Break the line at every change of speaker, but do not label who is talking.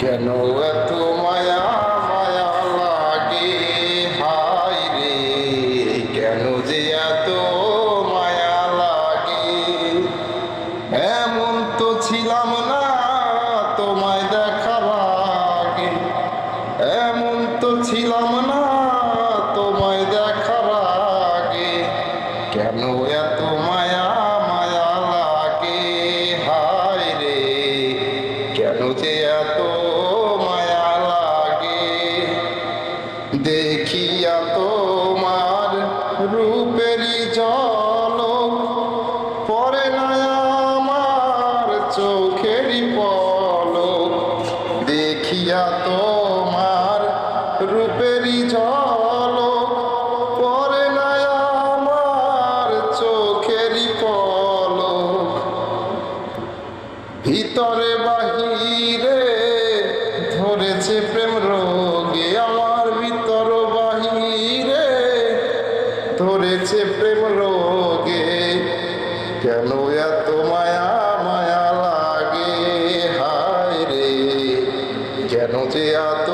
কেন এত মায়া মায়া লাগে, হায় রে কেন যে এত মায়া লাগে। এমন তো ছিলাম না তোমায় দেখার আগে, এমন তো ছিলাম না তোমায় দেখার আগে। কেন এত মায়া মায়া লাগে, হায় রে কেন যে এত মায়া লাগে। দেখিয়া তোমার রূপেরই ঝলক পড়ে না আমার চোখেরই পলক। দেখিয়া তোমার রূপেরই ঝলক পড়ে না আমার চোখেরই পলক। ভিতরে বাহিরে ধরেছে প্রেম রোগে, আমার ভিতর বাহিরে ধরেছে প্রেম রোগে। কেন এত মায়া মায়া লাগে, হায় রে কেন যে এত